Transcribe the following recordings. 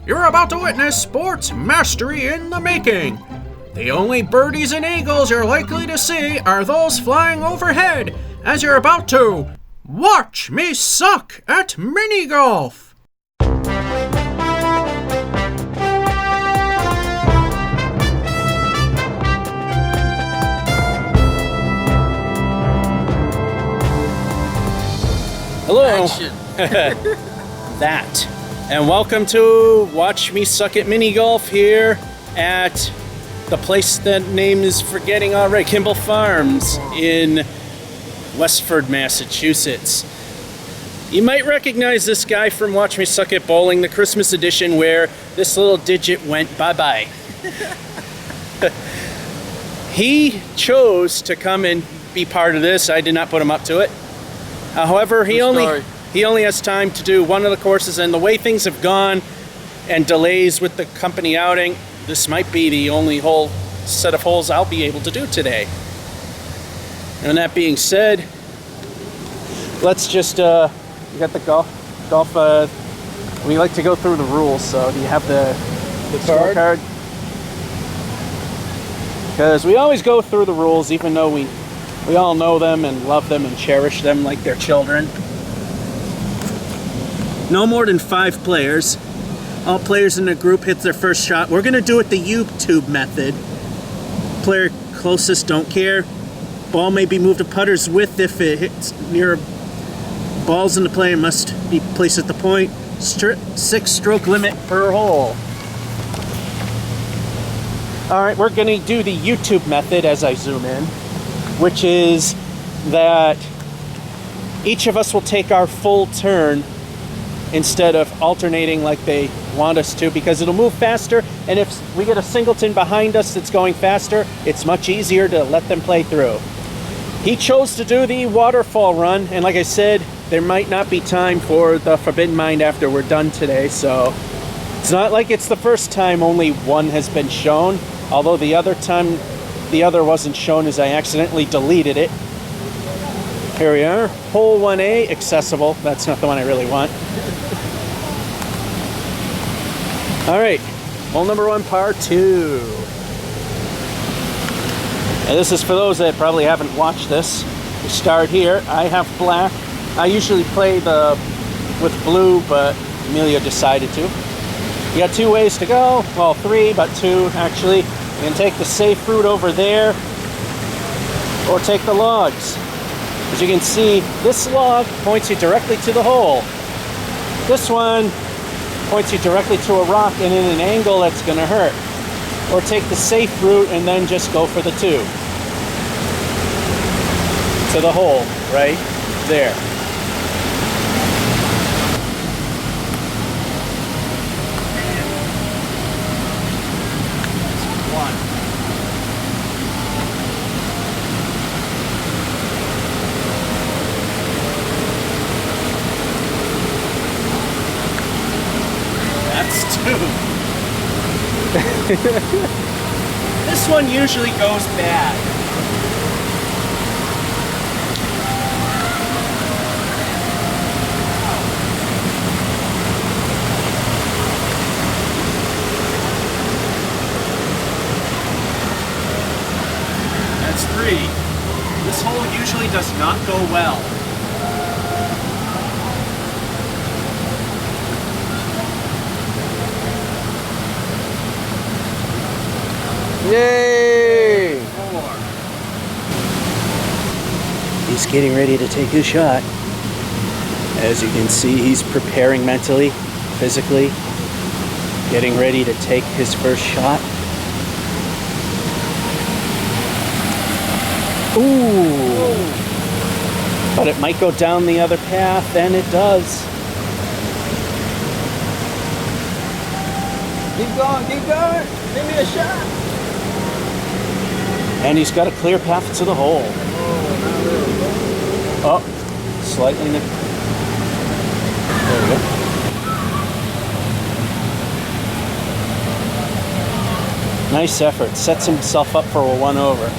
You're about to witness sports mastery in the making. The only birdies and eagles you're likely to see are those flying overhead as you're about to watch me suck at mini golf. Hello. That. And welcome to Watch Me Suck at Mini Golf here at the place that name is forgetting already, Kimball Farms in Westford, Massachusetts. You might recognize this guy from Watch Me Suck at Bowling, the Christmas edition, where this little digit went bye-bye. He chose to come and be part of this. I did not put him up to it. However, he only has time to do one of the courses, and the way things have gone and delays with the company outing, this might be the only whole set of holes I'll be able to do today. And that being said, let's just, we got the golf, we like to go through the rules, so do you have the card? Because we always go through the rules, even though we all know them and love them and cherish them like they're children. No more than 5 players. All players in the group hit their first shot. We're going to do it the YouTube method. Player closest don't care. Ball may be moved to putter's width if it hits near balls in the play and must be placed at the point. 6-stroke limit per hole. Alright, we're going to do the YouTube method as I zoom in, which is that each of us will take our full turn instead of alternating like they want us to, because it'll move faster, and if we get a singleton behind us that's going faster, it's much easier to let them play through. He chose to do the Waterfall Run, and like I said, there might not be time for the Forbidden Mind after we're done today, so it's not like it's the first time only one has been shown, although the other time the other wasn't shown as I accidentally deleted it. Here we are, hole 1A, accessible. That's not the one I really want. All right, hole number 1, par 2. And this is for those that probably haven't watched this. We start here. I have black. I usually play with blue, but Emilio decided to. You got 2 ways to go. Well, 3, but 2 actually. You can take the safe route over there, or take the logs. As you can see, this log points you directly to the hole. This one points you directly to a rock and in an angle that's going to hurt. Or take the safe route and then just go for the 2. To the hole, right there. This one usually goes bad. That's 3. This hole usually does not go well. Yay! 4. He's getting ready to take his shot. As you can see, he's preparing mentally, physically, getting ready to take his first shot. Ooh! But it might go down the other path, and it does. Keep going, keep going! Give me a shot! And he's got a clear path to the hole. Oh, slightly. There we go. Nice effort. Sets himself up for a 1-over.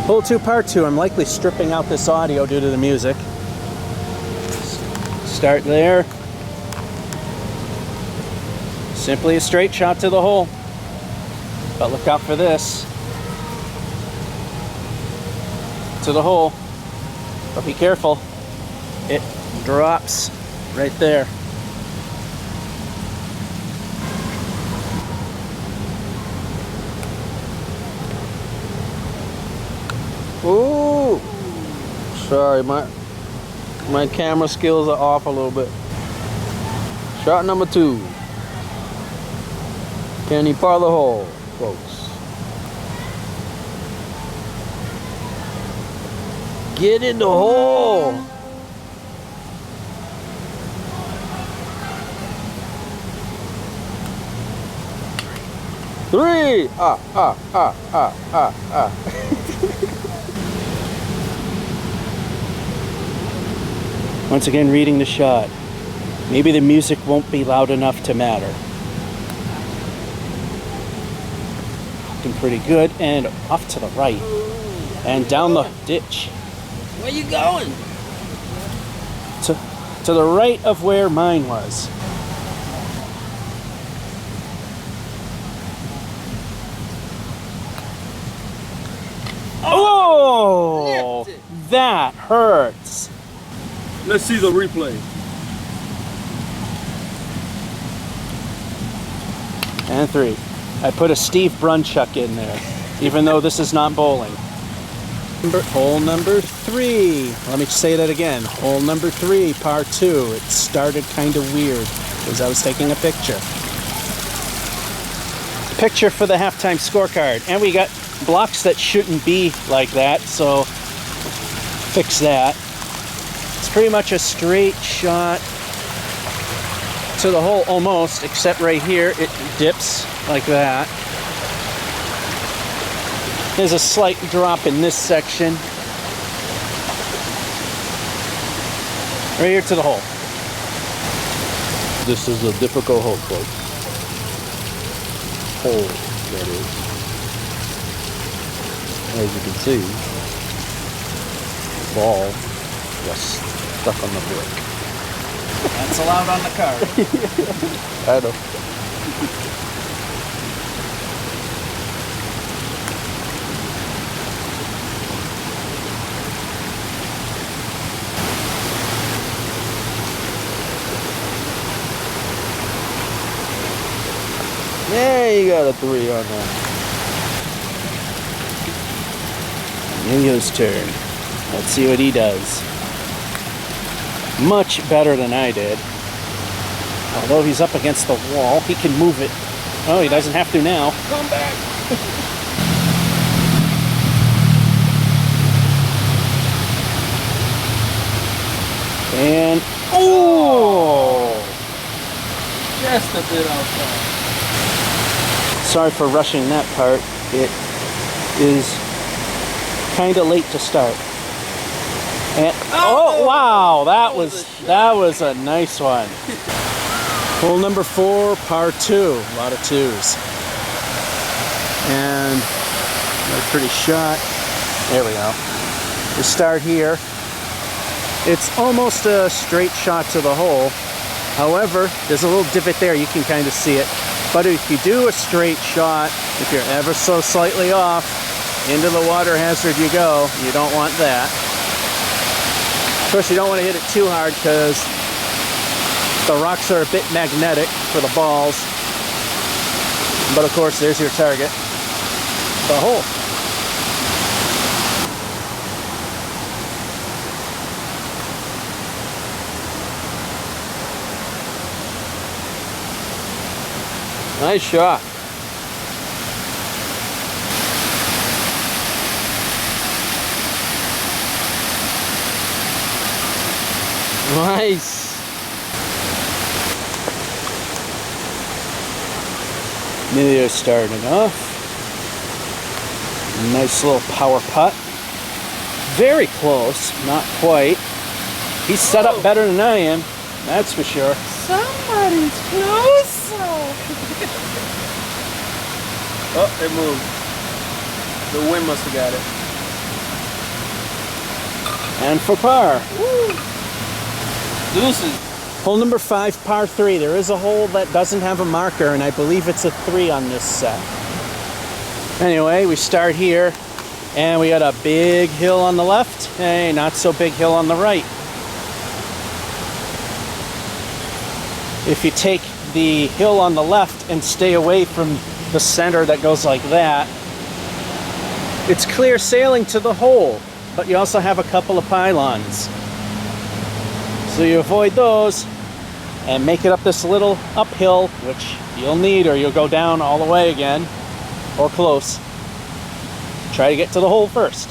Hole 2, part 2. I'm likely stripping out this audio due to the music. Start there. Simply a straight shot to the hole. But look out for this. To the hole. But be careful. It drops right there. Ooh! Sorry, my camera skills are off a little bit. Shot number 2. Can he par the hole, folks? Get in the hole! Three! Once again, reading the shot. Maybe the music won't be loud enough to matter. Looking pretty good, and off to the right. And down the ditch. Where you going? To the right of where mine was. Oh! That hurts. Let's see the replay. And 3. I put a Steve Brunchuck in there, even though this is not bowling. Hole number 3. Let me say that again. Hole number 3, par 2. It started kind of weird because I was taking a picture. Picture for the halftime scorecard. And we got blocks that shouldn't be like that, so fix that. It's pretty much a straight shot to the hole almost, except right here it dips like that. There's a slight drop in this section. Right here to the hole. This is a difficult hole, folks. Hole, that is. As you can see, the ball was stuck on the brick. That's allowed on the card. I know. Yeah, you got a 3 on that. Emilio's turn. Let's see what he does. Much better than I did. Although he's up against the wall, he can move it. Oh, he doesn't have to now. Come back. And oh! Just a bit outside. Sorry for rushing that part. It is kind of late to start. And oh wow, that was a nice one. Hole number 4, par 2. A lot of 2s. And another pretty shot. There we go. We start here. It's almost a straight shot to the hole. However, there's a little divot there. You can kind of see it. But if you do a straight shot, if you're ever so slightly off, into the water hazard you go. You don't want that. Of course, you don't want to hit it too hard because the rocks are a bit magnetic for the balls. But of course, there's your target, the hole. Nice shot. Nice. Emilio starting off. Nice little power putt. Very close, not quite. He's set up better than I am, that's for sure. Somebody's closer. Oh, it moved. The wind must have got it. And for par. Deuces. Hole number 5, par 3. There is a hole that doesn't have a marker, and I believe it's a 3 on this set. Anyway, we start here, and we got a big hill on the left. Hey, not so big hill on the right. If you take the hill on the left and stay away from the center that goes like that, it's clear sailing to the hole, but you also have a couple of pylons. So you avoid those and make it up this little uphill, which you'll need or you'll go down all the way again, or close. Try to get to the hole first.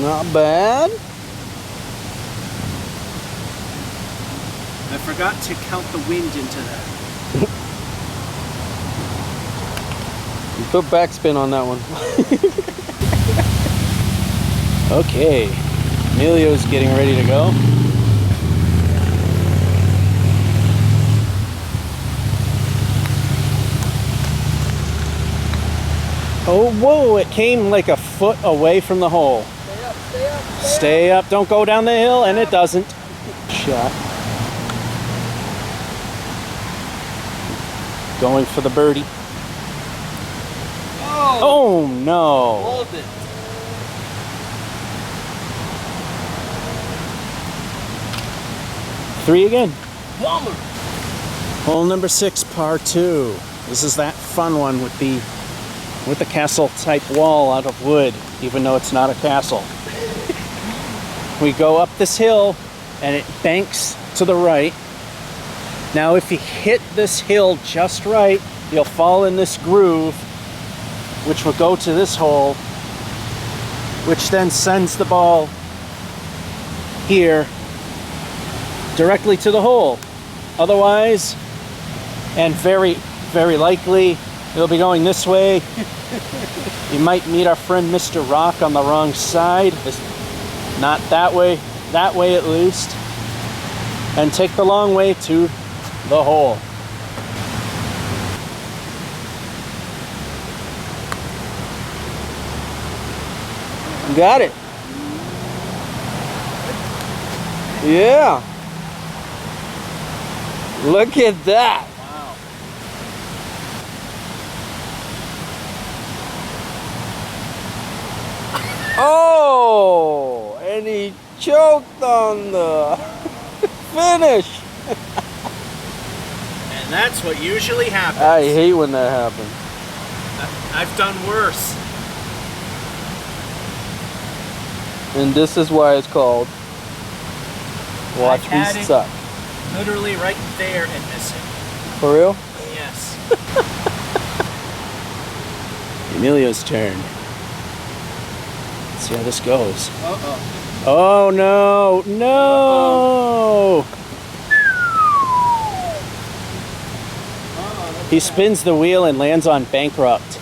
Not bad. I forgot to count the wind into that. You put backspin on that one. Okay, Emilio's getting ready to go. Oh, whoa, it came like a foot away from the hole. Stay up, stay up, Stay up, don't go down the hill, and it doesn't. Shot. Going for the birdie. Oh no. Hold it. Three again. Bomber. Hole number 6, par 2. This is that fun one with the castle type wall out of wood, even though it's not a castle. We go up this hill and it banks to the right. Now if you hit this hill just right, you'll fall in this groove, which will go to this hole, which then sends the ball here directly to the hole. Otherwise, and very, very likely, it'll be going this way. You might meet our friend Mr. Rock on the wrong side. Not that way at least. And take the long way to the hole. Got it. Yeah. Look at that. Wow. Oh, and he choked on the finish. And that's what usually happens. I hate when that happens. I've done worse. And this is why it's called Watch I've Me had it Suck. Literally right there and missing. For real? Yes. Emilio's turn. Let's see how this goes. Uh-oh. Oh no, no! He spins the wheel and lands on bankrupt.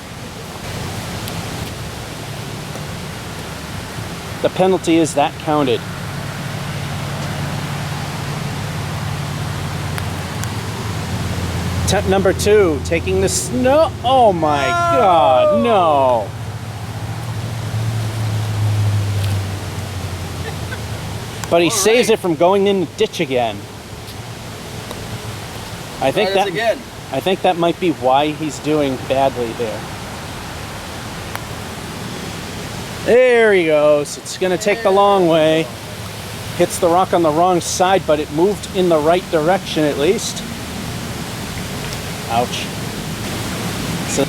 The penalty is that counted. Attempt number 2, taking the snow. Oh my God, no. But he saves it from going in the ditch again. I think Try this again. I think that might be why he's doing badly there. There he goes. It's going to take the long way. Hits the rock on the wrong side, but it moved in the right direction at least. Ouch. So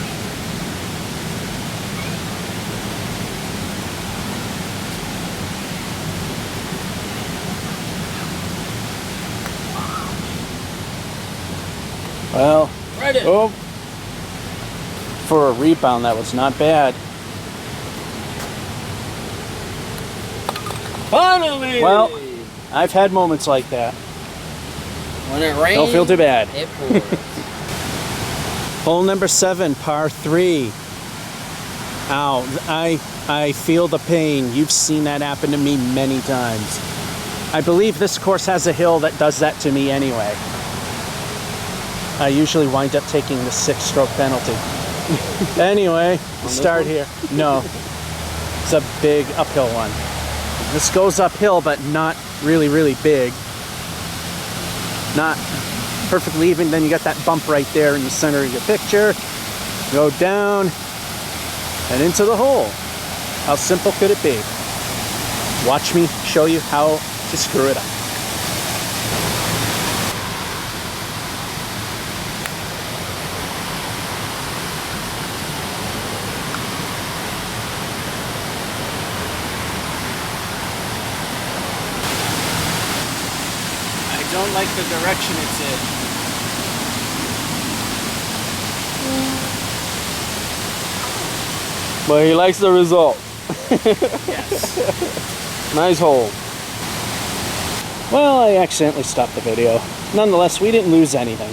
well, Right in. oh, for a rebound, that was not bad. Finally! Well, I've had moments like that. When it rains, Don't feel too bad. it pours. Hole number 7, par 3. Ow, I feel the pain. You've seen that happen to me many times. I believe this course has a hill that does that to me anyway. I usually wind up taking the 6-stroke penalty. Anyway, start here. No, it's a big uphill one. This goes uphill, but not really, really big. Not perfectly even. Then you got that bump right there in the center of your picture. Go down and into the hole. How simple could it be? Watch me show you how to screw it up. I don't like the direction it's in. But he likes the result. Yes. Nice hole. Well, I accidentally stopped the video. Nonetheless, we didn't lose anything.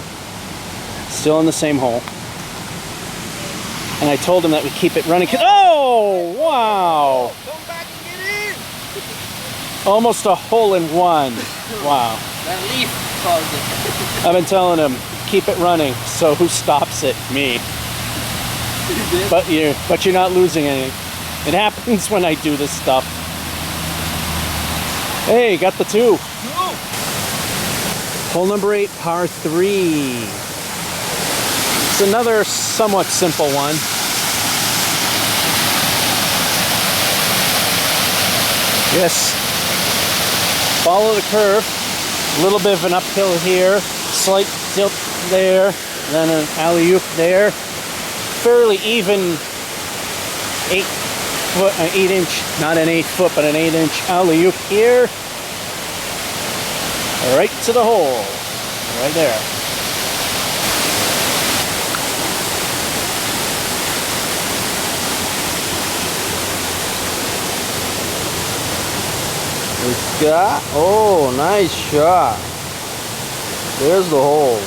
Still in the same hole. And I told him that we keep it running. Oh, wow. Come back and get in. Almost a hole in one. Wow. That leaf caused it. I've been telling him, keep it running. So who stops it? Me. But you're not losing anything. It happens when I do this stuff. Hey, got the 2. Hole number 8, par 3. It's another somewhat simple one. Yes. Follow the curve. A little bit of an uphill here. Slight tilt there. Then an alley-oop there. Fairly even 8 inch, not an 8 foot, but an 8 inch alley-oop here. Right to the hole. Right there. Scott. Oh, nice shot. There's the hole.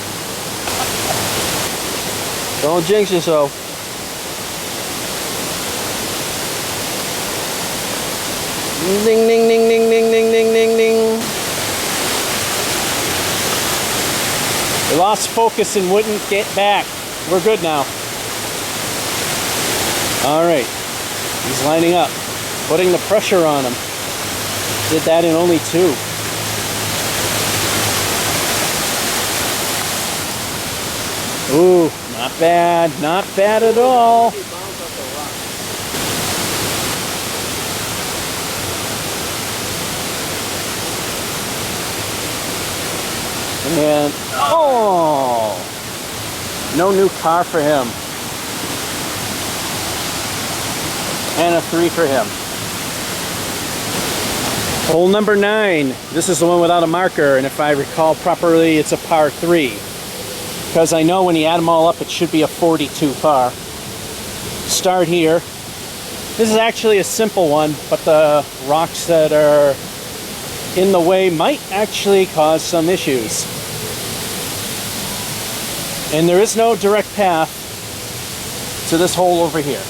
Don't jinx yourself. Ding, ding, ding, ding, ding, ding, ding, ding, ding. We lost focus and wouldn't get back. We're good now. All right. He's lining up. Putting the pressure on him. Did that in only 2. Ooh, not bad. Not bad at all. And, oh, no new car for him. And a 3 for him. Hole number 9. This is the one without a marker, and if I recall properly, it's a par 3. Because I know when you add them all up, it should be a 42 par. Start here. This is actually a simple one, but the rocks that are in the way might actually cause some issues. And there is no direct path to this hole over here.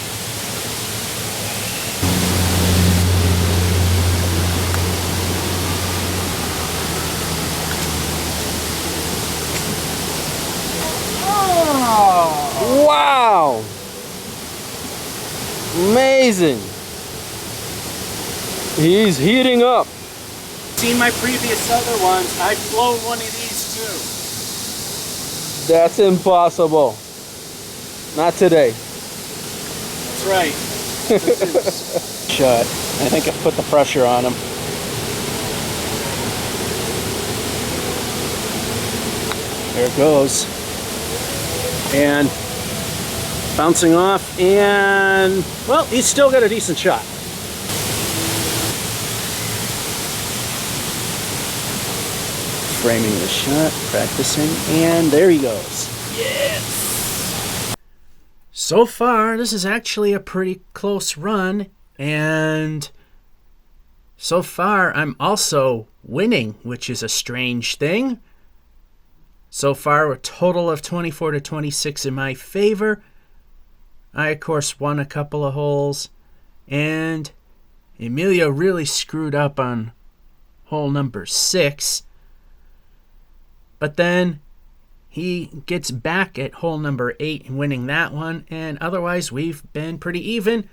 Wow! Amazing. He's heating up. Seen my previous other ones. I've flown one of these too. That's impossible. Not today. That's right. Shut. I think I put the pressure on him. There it goes. And bouncing off, and well, he's still got a decent shot. Framing the shot, practicing, and there he goes. Yes! So far, this is actually a pretty close run, and So far, I'm also winning, which is a strange thing. So far, a total of 24 to 26 in my favor. I, of course, won a couple of holes. And Emilio really screwed up on hole number 6. But then he gets back at hole number 8 and winning that one. And otherwise, we've been pretty even.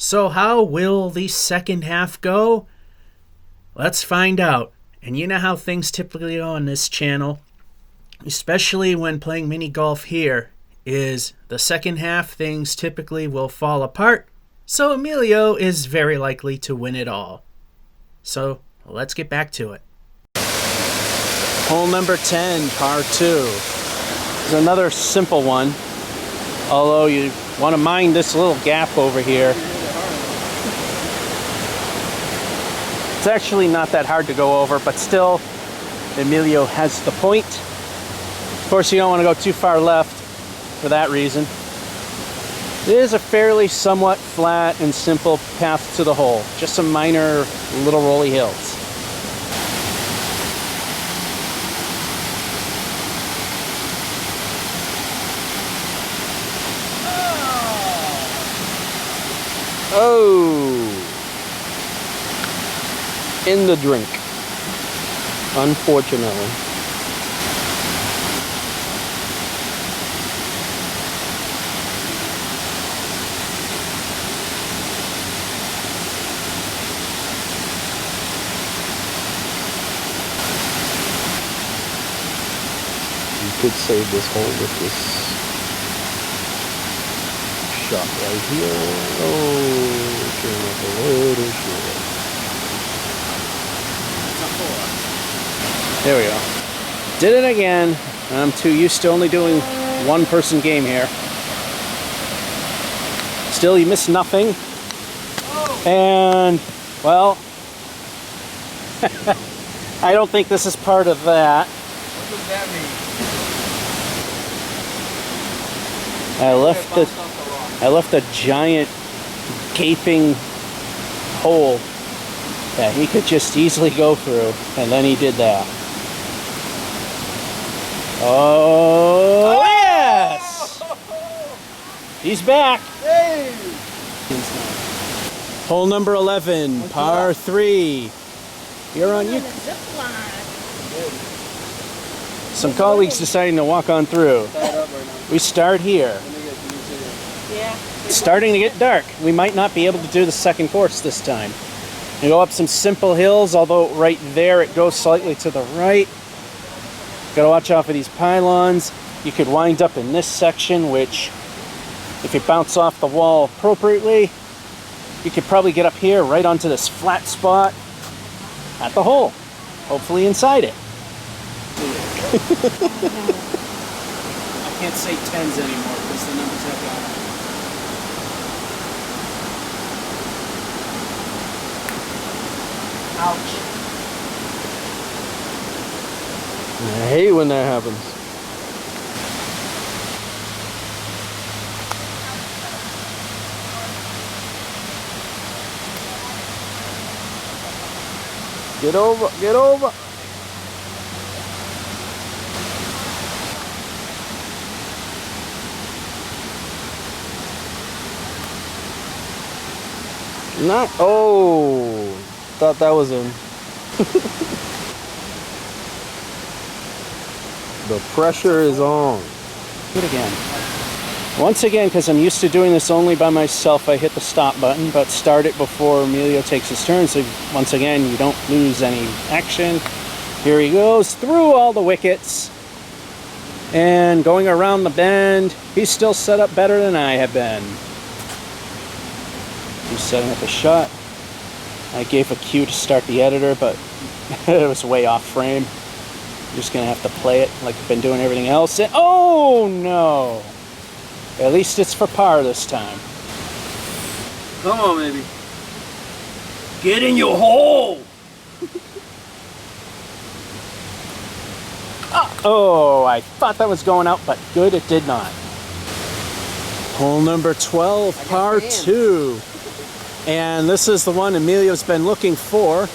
So how will the second half go? Let's find out. And you know how things typically go on this channel, especially when playing mini golf here, is the second half things typically will fall apart. So Emilio is very likely to win it all. So let's get back to it. Hole number 10, par 2. Is another simple one. Although you want to mind this little gap over here. It's actually not that hard to go over, but still, Emilio has the point. Of course, you don't want to go too far left for that reason. It is a fairly somewhat flat and simple path to the hole. Just some minor little rolly hills. Oh! In the drink. Unfortunately. You could save this hole with this shot right here. Oh, came up a little short. There we go. Did it again. I'm too used to only doing one-person game here. Still, you miss nothing. And, well, I don't think this is part of that. What does that mean? I left a giant gaping hole that he could just easily go through, and then he did that. Oh, yes! He's back. Hey! Hole number 11, par 3. You're on you. Some colleagues deciding to walk on through. We start here. Yeah. It's starting to get dark. We might not be able to do the second course this time. You go up some simple hills, although right there it goes slightly to the right. Gotta watch out for these pylons. You could wind up in this section, which, if you bounce off the wall appropriately, you could probably get up here right onto this flat spot at the hole. Hopefully inside it. I can't say 10s anymore because the numbers have gone up. Ouch. I hate when that happens. Get over, get over. Not, oh, thought that was in. The pressure is on. Do it again. Once again, because I'm used to doing this only by myself, I hit the stop button, but start it before Emilio takes his turn, so once again, you don't lose any action. Here he goes through all the wickets, and going around the bend. He's still set up better than I have been. He's setting up a shot. I gave a cue to start the editor, but it was way off frame. I'm just gonna have to play it like I've been doing everything else. And, oh no! At least it's for par this time. Come on, baby. Get in your hole! Oh, I thought that was going out, but good, it did not. Hole number 12, par 2. And this is the one Emilio's been looking for.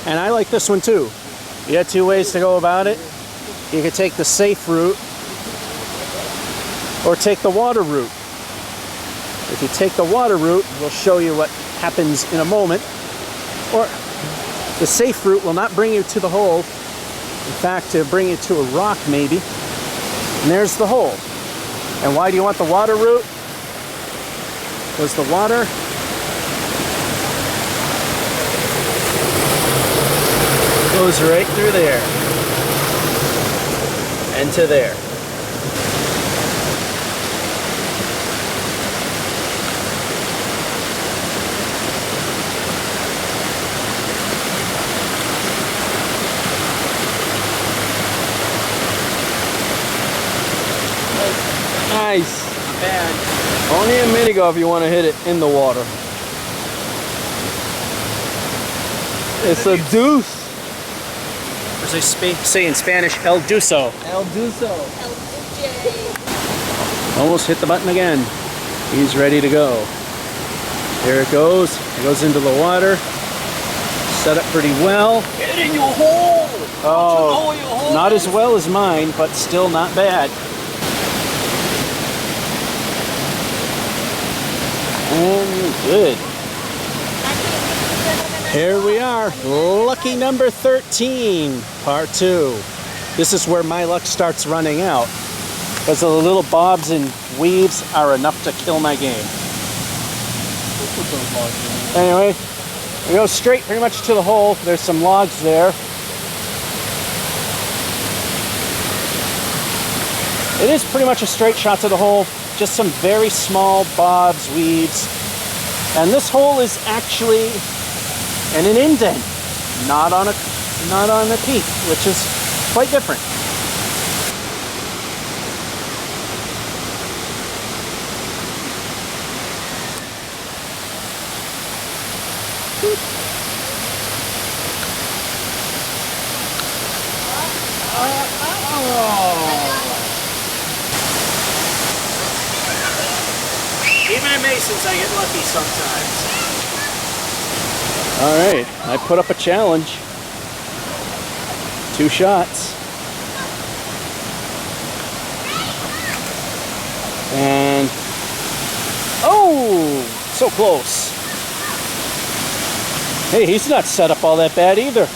And I like this one too. You got two ways to go about it. You can take the safe route or take the water route. If you take the water route, we'll show you what happens in a moment. Or the safe route will not bring you to the hole. In fact, it'll bring you to a rock maybe. And there's the hole. And why do you want the water route? Because the water goes right through there and to there. Nice. Not bad. Only a minute ago if you want to hit it in the water. It's a deuce. As they say in Spanish, el duso. El Duso. Almost hit the button again. He's ready to go. There it goes. It goes into the water. Set up pretty well. Get in your hole. Oh, Don't you know your hole not is? as well as mine, but still not bad. And good. Here we are, lucky number 13, part 2. This is where my luck starts running out, because the little bobs and weaves are enough to kill my game. Anyway, we go straight pretty much to the hole. There's some logs there. It is pretty much a straight shot to the hole, just some very small bobs, weaves. And this hole is actually in an indent, not on a peak, which is quite different. Even at Masons, I get lucky sometimes. All right, I put up a challenge. 2 shots. And, oh, so close. Hey, he's not set up all that bad either.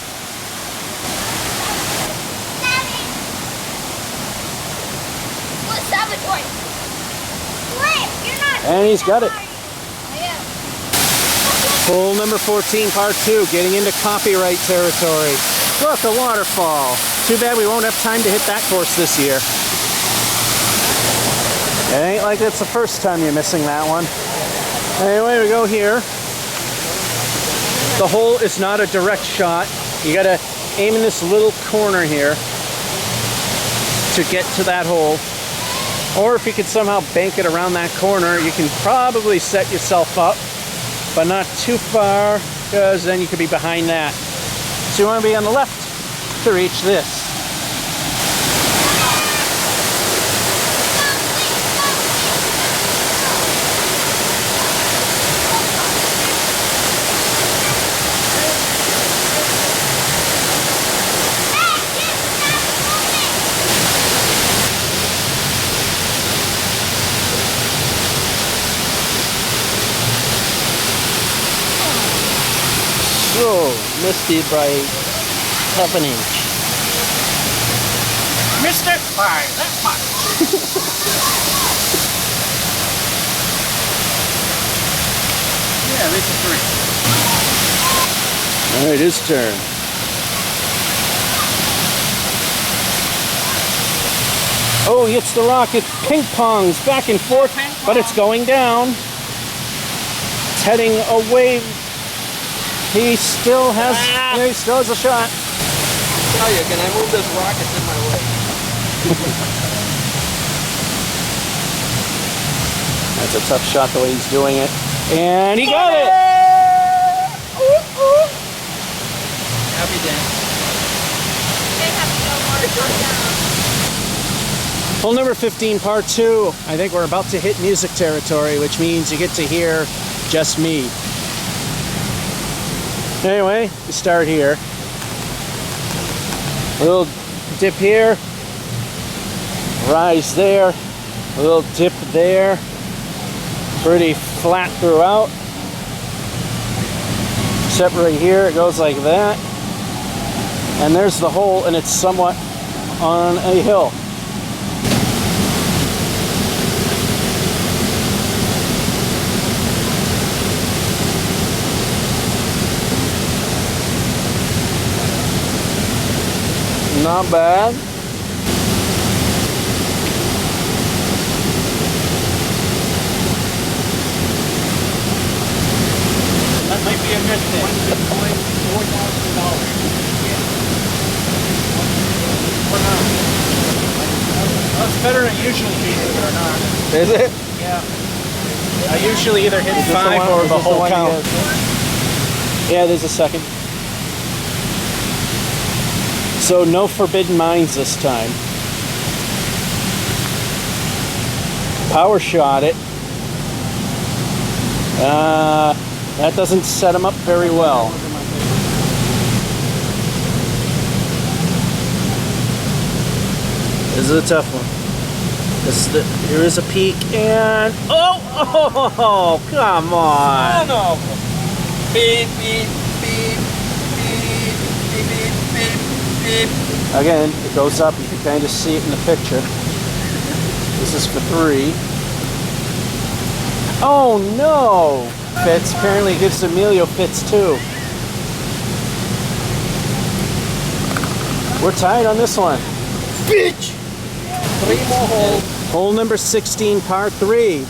And he's got it. Hole number 14, part 2, getting into copyright territory. Look, a waterfall. Too bad we won't have time to hit that course this year. It ain't like it's the first time you're missing that one. Anyway, we go here. The hole is not a direct shot. You gotta aim in this little corner here to get to that hole. Or if you could somehow bank it around that corner, you can probably set yourself up, but not too far, because then you could be behind that. So you want to be on the left to reach this. So, misty by half an inch. Missed it by that much. Yeah, this is 3. All right, his turn. Oh, he hits the rock. It ping pongs back and forth, but it's going down. It's heading away. He still has, he still has a shot. Tell you, can I move this rock? It's in my way. That's a tough shot the way he's doing it. And he got it! Happy dance. Hole number 15, part 2. I think we're about to hit music territory, which means you get to hear just me. Anyway, we start here. A little dip here, rise there, a little dip there, pretty flat throughout. Except right here, it goes like that. And there's the hole, and it's somewhat on a hill. Not bad. That might be a good thing. $1.4,000. Well, it's better than it usually be, believe it or not. Is it? Yeah. I usually either hit Is this 5 one- or is the this whole one you count. guys- Yeah, there's a second. So no forbidden mines this time. Power shot it. That doesn't set him up very well. This is a tough one. Here is a peak and oh, come on. No. Beep, beep, beep, beep, beep, beep, beep, beep. Again, it goes up. You can kind of see it in the picture. This is for 3. Oh no! Fits. Apparently it gives Emilio fits too. We're tied on this one. Bitch! 3 more holes. Hole number 16, par 3.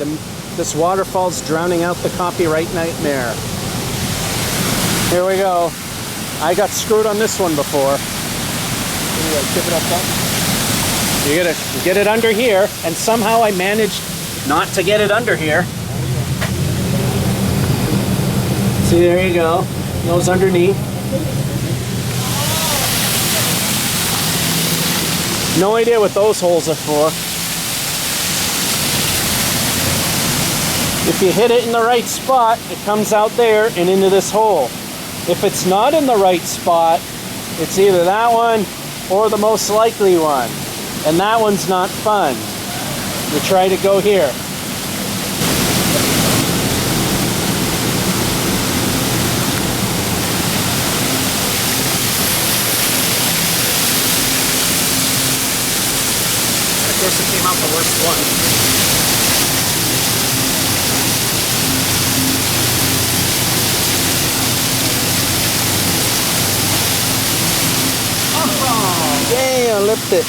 This waterfall's drowning out the copyright nightmare. Here we go. I got screwed on this one before. Tip it up top. You gotta get it under here, and somehow I managed not to get it under here. See, there you go. Goes underneath. No idea what those holes are for. If you hit it in the right spot, it comes out there and into this hole. If it's not in the right spot, it's either that one or the most likely one. And that one's not fun. You try to go here. Of course, it came out the worst one. Yay, I lipped it.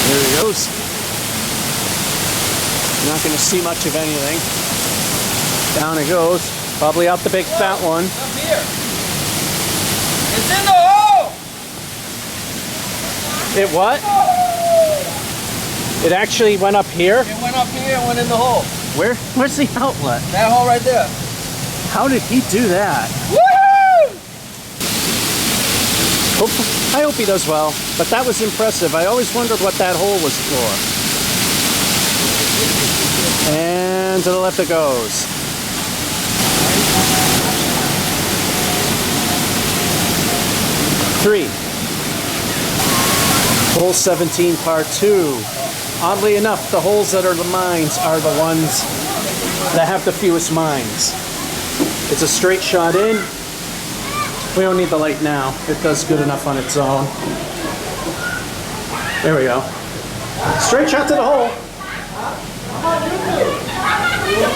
There he goes. You're not going to see much of anything. Down it goes. Probably out the big fat one. Up here. It's in the hole! It what? It actually went up here? It went up here and went in the hole. Where's the outlet? That hole right there. How did he do that? Woo! I hope he does well, but that was impressive. I always wondered what that hole was for. And to the left it goes. Three. Hole 17, par 2. Oddly enough, the holes that are the mines are the ones that have the fewest mines. It's a straight shot in. We don't need the light now. It does good enough on its own. There we go. Straight shot to the hole.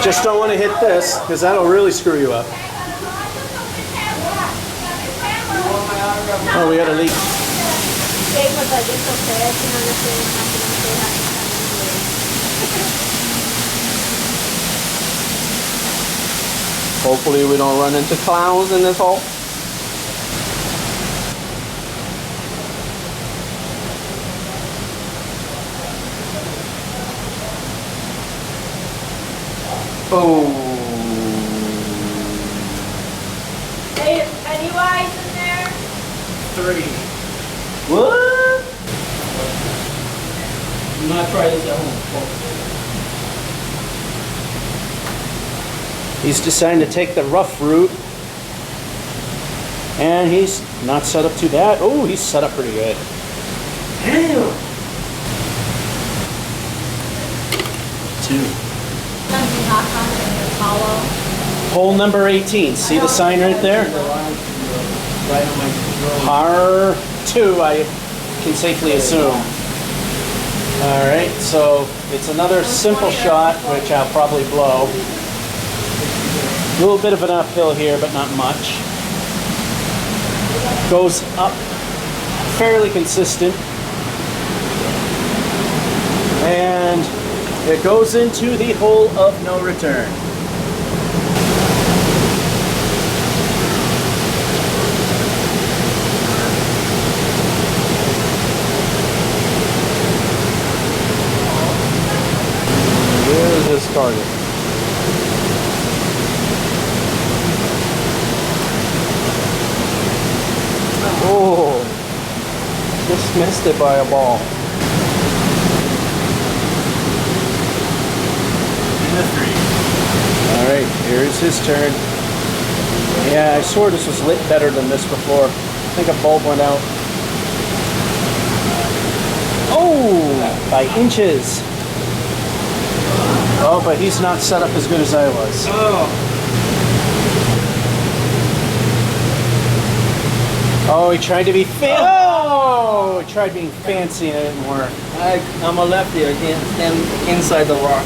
Just don't want to hit this, because that'll really screw you up. Oh, we got a leak. Hopefully we don't run into clowns in this hole. Oh. Hey, is Pennywise in there? 3. What? You might try this at home. He's deciding to take the rough route. And he's not set up too bad. Oh, he's set up pretty good. Damn! 2. Something knock on it and it's hollow. Hole number 18. See the sign right there? Right on my road. Par 2, I can safely assume. Alright, so it's another simple shot, which I'll probably blow. A little bit of an uphill here, but not much. Goes up fairly consistent. And it goes into the hole of no return. There's his target. Oh, just missed it by a ball. Alright, here's his turn. Yeah, I swore this was lit better than this before. I think a bulb went out. Oh, by inches. Oh, but he's not set up as good as I was. Oh, he tried to be he tried being fancy and it didn't work. I'm a lefty. I can't stand inside the rock.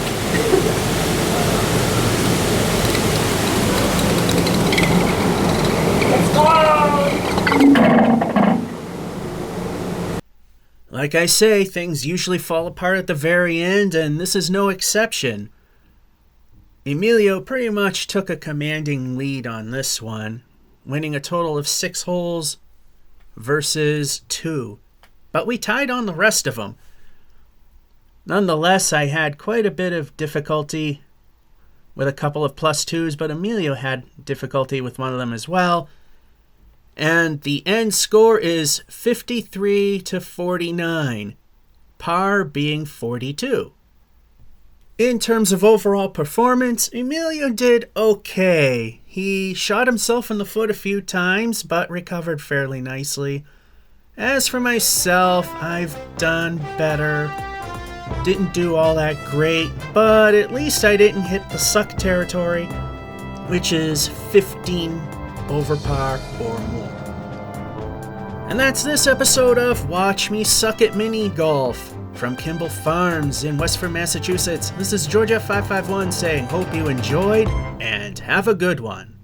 Like I say, things usually fall apart at the very end, and this is no exception. Emilio pretty much took a commanding lead on this one, winning a total of 6 holes versus 2. But we tied on the rest of them. Nonetheless, I had quite a bit of difficulty with a couple of +2s, but Emilio had difficulty with one of them as well. And the end score is 53 to 49, par being 42. In terms of overall performance, Emilio did okay. He shot himself in the foot a few times, but recovered fairly nicely. As for myself, I've done better. Didn't do all that great, but at least I didn't hit the suck territory, which is 15 over par or more. And that's this episode of Watch Me Suck at Mini Golf from Kimball Farms in Westford, Massachusetts. This is Georgia551 saying hope you enjoyed and have a good one.